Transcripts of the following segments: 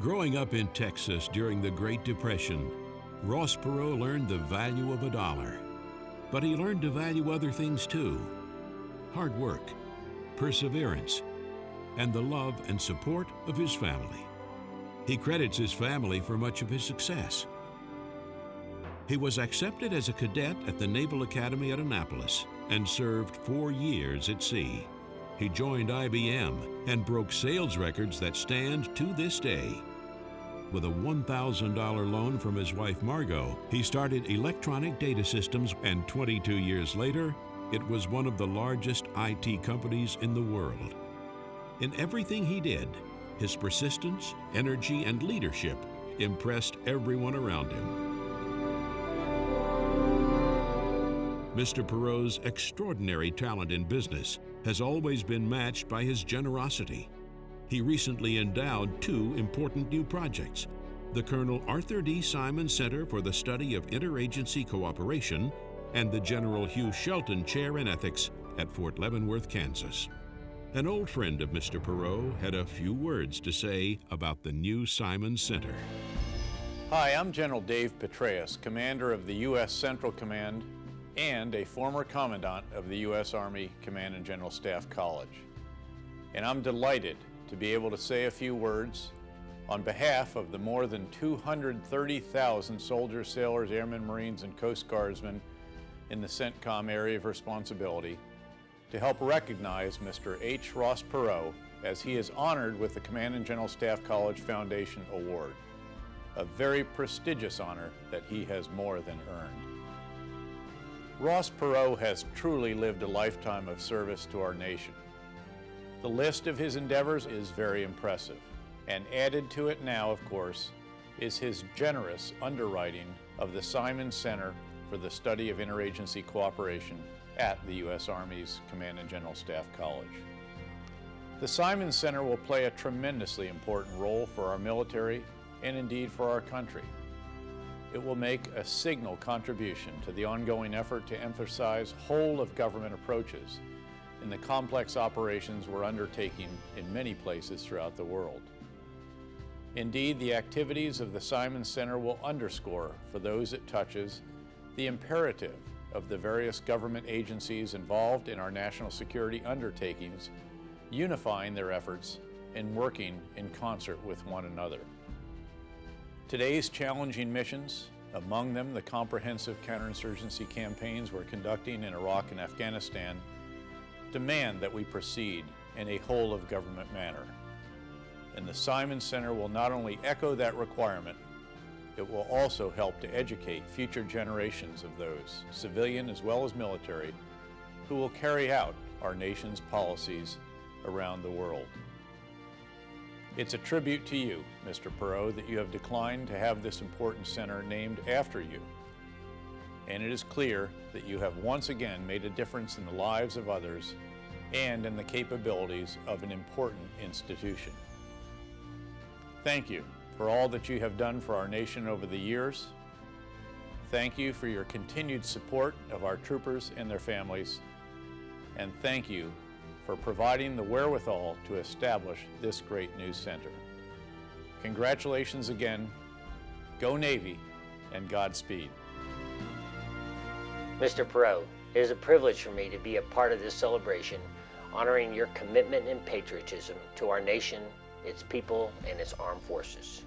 Growing up in Texas during the Great Depression, Ross Perot learned the value of a dollar. But he learned to value other things too: hard work, perseverance, and the love and support of his family. He credits his family for much of his success. He was accepted as a cadet at the Naval Academy at Annapolis and served 4 years at sea. He joined IBM and broke sales records that stand to this day. With a $1,000 loan from his wife Margot, he started Electronic Data Systems, and 22 years later, it was one of the largest IT companies in the world. In everything he did, his persistence, energy, and leadership impressed everyone around him. Mr. Perot's extraordinary talent in business has always been matched by his generosity. He recently endowed 2 important new projects: the Colonel Arthur D. Simon Center for the Study of Interagency Cooperation and the General Hugh Shelton Chair in Ethics at Fort Leavenworth, Kansas. An old friend of Mr. Perot had a few words to say about the new Simon Center. Hi, I'm General Dave Petraeus, Commander of the U.S. Central Command and a former Commandant of the U.S. Army Command and General Staff College. And I'm delighted to be able to say a few words on behalf of the more than 230,000 soldiers, sailors, airmen, Marines, and Coast Guardsmen in the CENTCOM area of responsibility to help recognize Mr. H. Ross Perot as he is honored with the Command and General Staff College Foundation Award, a very prestigious honor that he has more than earned. Ross Perot has truly lived a lifetime of service to our nation. The list of his endeavors is very impressive, and added to it now, of course, is his generous underwriting of the Simon Center for the Study of Interagency Cooperation at the U.S. Army's Command and General Staff College. The Simon Center will play a tremendously important role for our military and indeed for our country. It will make a signal contribution to the ongoing effort to emphasize whole-of-government approaches in the complex operations we're undertaking in many places throughout the world. Indeed, the activities of the Simon Center will underscore, for those it touches, the imperative of the various government agencies involved in our national security undertakings, unifying their efforts and working in concert with one another. Today's challenging missions, among them the comprehensive counterinsurgency campaigns we're conducting in Iraq and Afghanistan, demand that we proceed in a whole-of-government manner. And the Simon Center will not only echo that requirement, it will also help to educate future generations of those, civilian as well as military, who will carry out our nation's policies around the world. It's a tribute to you, Mr. Perot, that you have declined to have this important center named after you. And it is clear that you have once again made a difference in the lives of others and in the capabilities of an important institution. Thank you for all that you have done for our nation over the years. Thank you for your continued support of our troopers and their families. And thank you for providing the wherewithal to establish this great new center. Congratulations again. Go Navy, and Godspeed. Mr. Perot, it is a privilege for me to be a part of this celebration honoring your commitment and patriotism to our nation, its people, and its armed forces.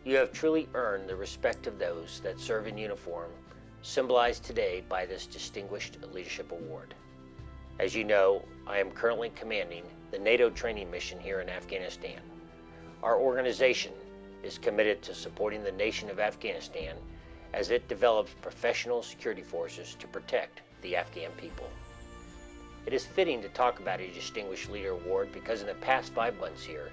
You have truly earned the respect of those that serve in uniform, symbolized today by this Distinguished Leadership Award. As you know, I am currently commanding the NATO training mission here in Afghanistan. Our organization is committed to supporting the nation of Afghanistan as it develops professional security forces to protect the Afghan people. It is fitting to talk about a Distinguished Leader Award because in the past 5 months here,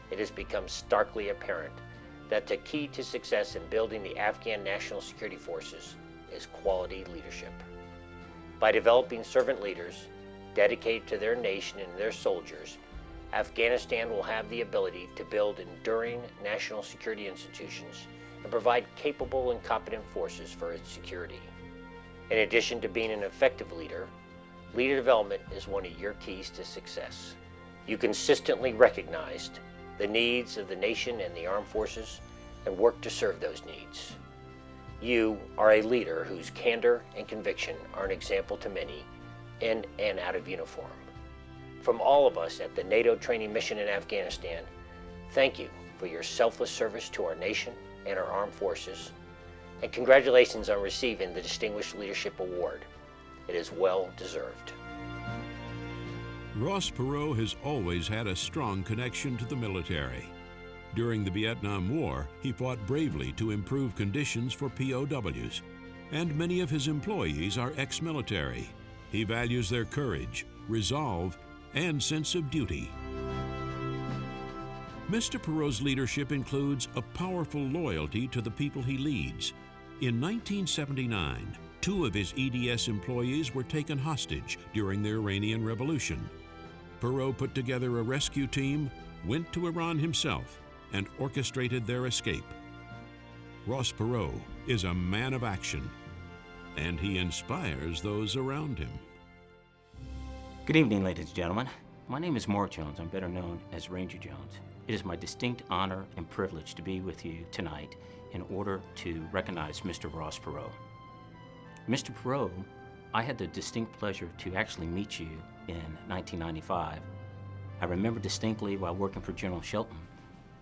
it has become starkly apparent that the key to success in building the Afghan national security forces is quality leadership. By developing servant leaders dedicated to their nation and their soldiers, Afghanistan will have the ability to build enduring national security institutions and provide capable and competent forces for its security. In addition to being an effective leader, leader development is one of your keys to success. You consistently recognized the needs of the nation and the armed forces, and work to serve those needs. You are a leader whose candor and conviction are an example to many, in and out of uniform. From all of us at the NATO training mission in Afghanistan, thank you for your selfless service to our nation and our armed forces, and congratulations on receiving the Distinguished Leadership Award. It is well deserved. Ross Perot has always had a strong connection to the military. During the Vietnam War, he fought bravely to improve conditions for POWs, and many of his employees are ex-military. He values their courage, resolve, and sense of duty. Mr. Perot's leadership includes a powerful loyalty to the people he leads. In 1979, 2 of his EDS employees were taken hostage during the Iranian Revolution. Perot put together a rescue team, went to Iran himself, and orchestrated their escape. Ross Perot is a man of action, and he inspires those around him. Good evening, ladies and gentlemen. My name is Mark Jones. I'm better known as Ranger Jones. It is my distinct honor and privilege to be with you tonight in order to recognize Mr. Ross Perot. Mr. Perot, I had the distinct pleasure to actually meet you in 1995. I remember distinctly while working for General Shelton,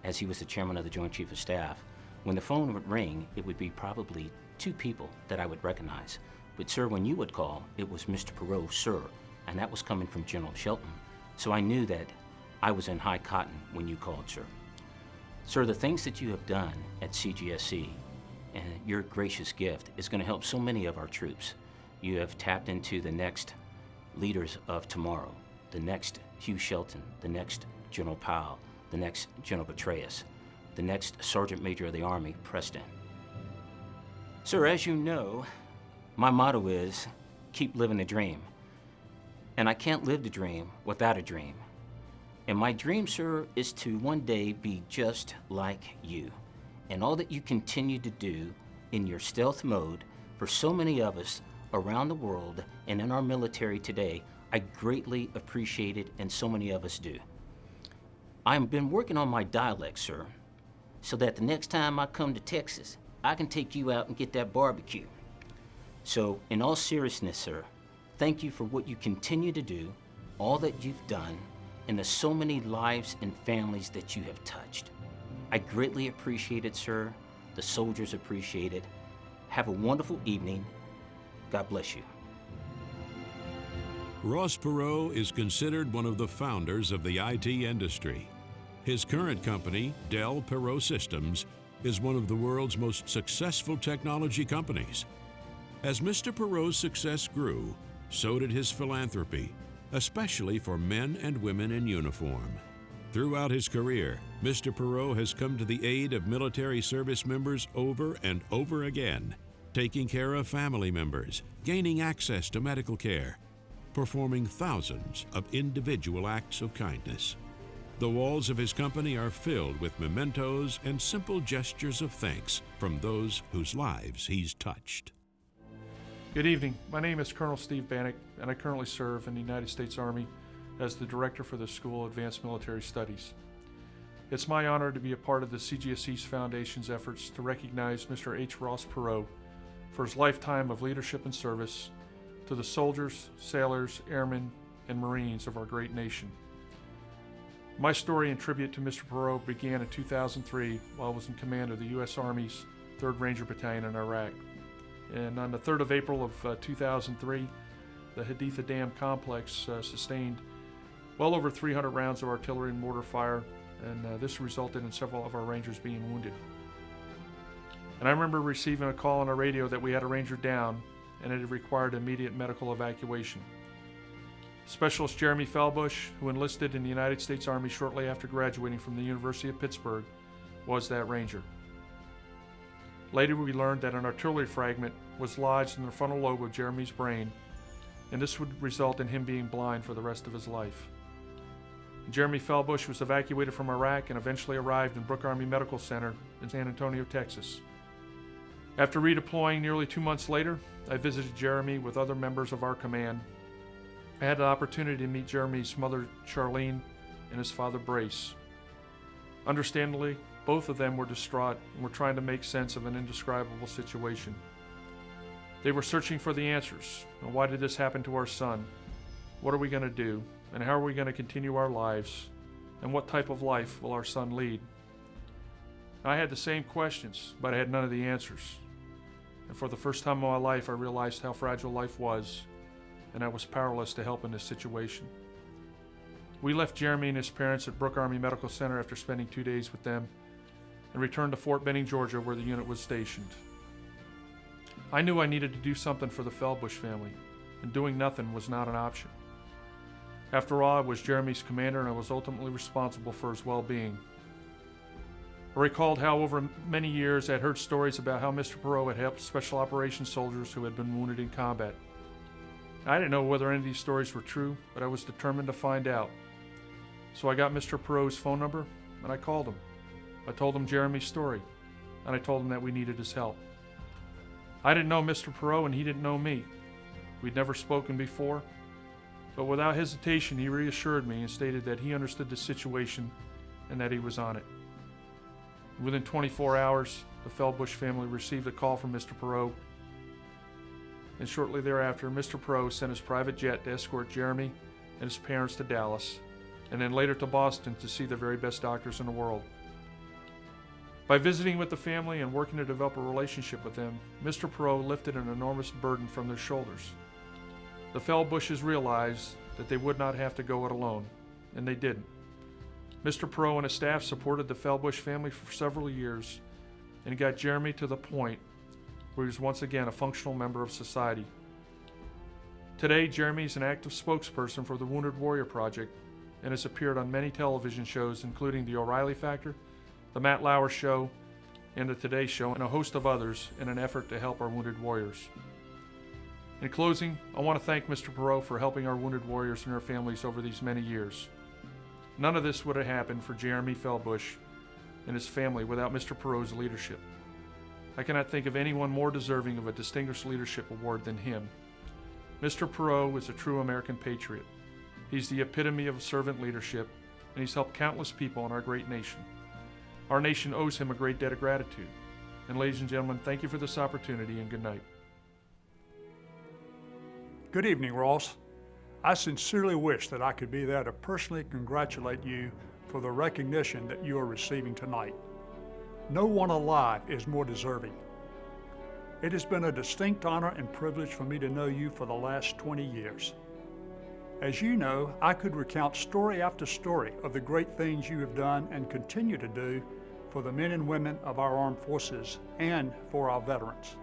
as he was the chairman of the Joint Chief of Staff, when the phone would ring, it would be probably 2 people that I would recognize. But sir, when you would call, it was Mr. Perot, sir, and that was coming from General Shelton. So I knew that I was in high cotton when you called, sir. Sir, the things that you have done at CGSC and your gracious gift is going to help so many of our troops. You have tapped into the next leaders of tomorrow, the next Hugh Shelton, the next General Powell, the next General Petraeus, the next Sergeant Major of the Army, Preston. Sir, as you know, my motto is, keep living the dream. And I can't live the dream without a dream. And my dream, sir, is to one day be just like you. And all that you continue to do in your stealth mode for so many of us around the world and in our military today, I greatly appreciate it, and so many of us do. I've been working on my dialect, sir, so that the next time I come to Texas, I can take you out and get that barbecue. So, in all seriousness, sir, thank you for what you continue to do, all that you've done, and the so many lives and families that you have touched. I greatly appreciate it, sir. The soldiers appreciate it. Have a wonderful evening. God bless you. Ross Perot is considered one of the founders of the IT industry. His current company, Dell Perot Systems, is one of the world's most successful technology companies. As Mr. Perot's success grew, so did his philanthropy, especially for men and women in uniform. Throughout his career, Mr. Perot has come to the aid of military service members over and over again, taking care of family members, gaining access to medical care, performing thousands of individual acts of kindness. The walls of his company are filled with mementos and simple gestures of thanks from those whose lives he's touched. Good evening. My name is Colonel Steve Bannock, and I currently serve in the United States Army as the Director for the School of Advanced Military Studies. It's my honor to be a part of the CGSC Foundation's efforts to recognize Mr. H. Ross Perot for his lifetime of leadership and service to the soldiers, sailors, airmen, and Marines of our great nation. My story and tribute to Mr. Perot began in 2003 while I was in command of the U.S. Army's 3rd Ranger Battalion in Iraq. And on the 3rd of April of 2003, the Haditha Dam complex sustained well over 300 rounds of artillery and mortar fire, and this resulted in several of our Rangers being wounded. And I remember receiving a call on the radio that we had a Ranger down, and it required immediate medical evacuation. Specialist Jeremy Felbush, who enlisted in the United States Army shortly after graduating from the University of Pittsburgh, was that Ranger. Later we learned that an artillery fragment was lodged in the frontal lobe of Jeremy's brain, and this would result in him being blind for the rest of his life. Jeremy Felbush was evacuated from Iraq and eventually arrived in Brooke Army Medical Center in San Antonio, Texas. After redeploying nearly 2 months later, I visited Jeremy with other members of our command. I had the opportunity to meet Jeremy's mother, Charlene, and his father, Brace. Understandably, both of them were distraught and were trying to make sense of an indescribable situation. They were searching for the answers. And why did this happen to our son? What are we going to do? And how are we going to continue our lives? And what type of life will our son lead? I had the same questions, but I had none of the answers. And for the first time in my life, I realized how fragile life was, and I was powerless to help in this situation. We left Jeremy and his parents at Brooke Army Medical Center after spending 2 days with them, and returned to Fort Benning, Georgia, where the unit was stationed. I knew I needed to do something for the Feldbush family, and doing nothing was not an option. After all, I was Jeremy's commander, and I was ultimately responsible for his well-being. I recalled how over many years I had heard stories about how Mr. Perot had helped special operations soldiers who had been wounded in combat. I didn't know whether any of these stories were true, but I was determined to find out. So I got Mr. Perot's phone number, and I called him. I told him Jeremy's story, and I told him that we needed his help. I didn't know Mr. Perot, and he didn't know me. We'd never spoken before, but without hesitation he reassured me and stated that he understood the situation and that he was on it. Within 24 hours, the Feldbush family received a call from Mr. Perot, and shortly thereafter, Mr. Perot sent his private jet to escort Jeremy and his parents to Dallas, and then later to Boston to see the very best doctors in the world. By visiting with the family and working to develop a relationship with them, Mr. Perot lifted an enormous burden from their shoulders. The Feldbushes realized that they would not have to go it alone, and they didn't. Mr. Perot and his staff supported the Feldbush family for several years and got Jeremy to the point where he was once again a functional member of society. Today, Jeremy is an active spokesperson for the Wounded Warrior Project and has appeared on many television shows, including The O'Reilly Factor, The Matt Lauer Show, and The Today Show, and a host of others in an effort to help our wounded warriors. In closing, I want to thank Mr. Perot for helping our wounded warriors and their families over these many years. None of this would have happened for Jeremy Feldbush and his family without Mr. Perot's leadership. I cannot think of anyone more deserving of a Distinguished Leadership Award than him. Mr. Perot is a true American patriot. He's the epitome of servant leadership, and he's helped countless people in our great nation. Our nation owes him a great debt of gratitude. And ladies and gentlemen, thank you for this opportunity, and good night. Good evening, Ross. I sincerely wish that I could be there to personally congratulate you for the recognition that you are receiving tonight. No one alive is more deserving. It has been a distinct honor and privilege for me to know you for the last 20 years. As you know, I could recount story after story of the great things you have done and continue to do for the men and women of our armed forces and for our veterans.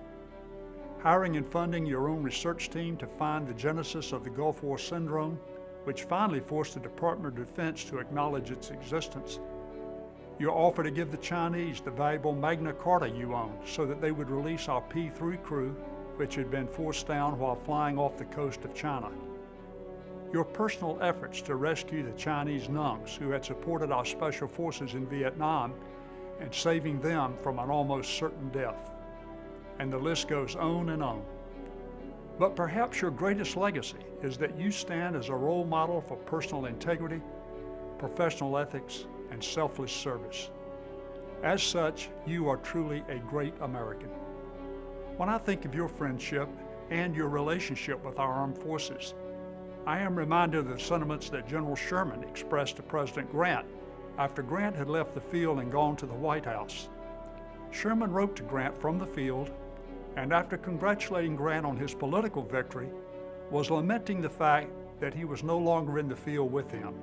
Hiring and funding your own research team to find the genesis of the Gulf War syndrome, which finally forced the Department of Defense to acknowledge its existence. Your offer to give the Chinese the valuable Magna Carta you owned so that they would release our P-3 crew, which had been forced down while flying off the coast of China. Your personal efforts to rescue the Chinese nuns who had supported our special forces in Vietnam and saving them from an almost certain death. And the list goes on and on. But perhaps your greatest legacy is that you stand as a role model for personal integrity, professional ethics, and selfless service. As such, you are truly a great American. When I think of your friendship and your relationship with our armed forces, I am reminded of the sentiments that General Sherman expressed to President Grant after Grant had left the field and gone to the White House. Sherman wrote to Grant from the field, and after congratulating Grant on his political victory, was lamenting the fact that he was no longer in the field with him.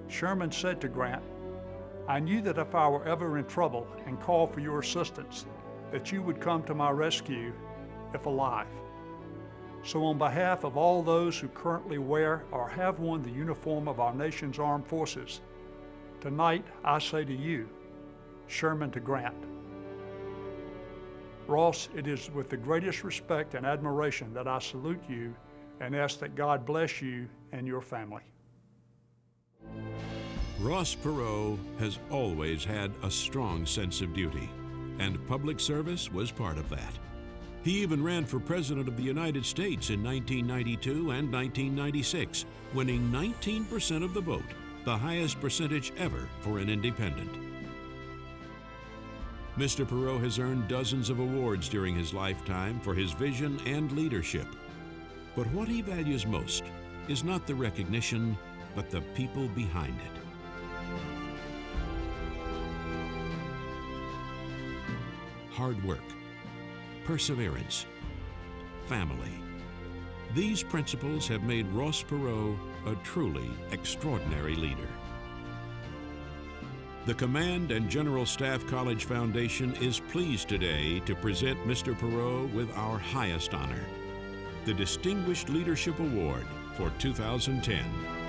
Sherman said to Grant, "I knew that if I were ever in trouble and called for your assistance, that you would come to my rescue if alive." So on behalf of all those who currently wear or have worn the uniform of our nation's armed forces, tonight I say to you, Sherman to Grant. Ross, it is with the greatest respect and admiration that I salute you and ask that God bless you and your family. Ross Perot has always had a strong sense of duty, and public service was part of that. He even ran for President of the United States in 1992 and 1996, winning 19% of the vote, the highest percentage ever for an independent. Mr. Perot has earned dozens of awards during his lifetime for his vision and leadership. But what he values most is not the recognition, but the people behind it. Hard work, perseverance, family. These principles have made Ross Perot a truly extraordinary leader. The Command and General Staff College Foundation is pleased today to present Mr. Perot with our highest honor, the Distinguished Leadership Award for 2010.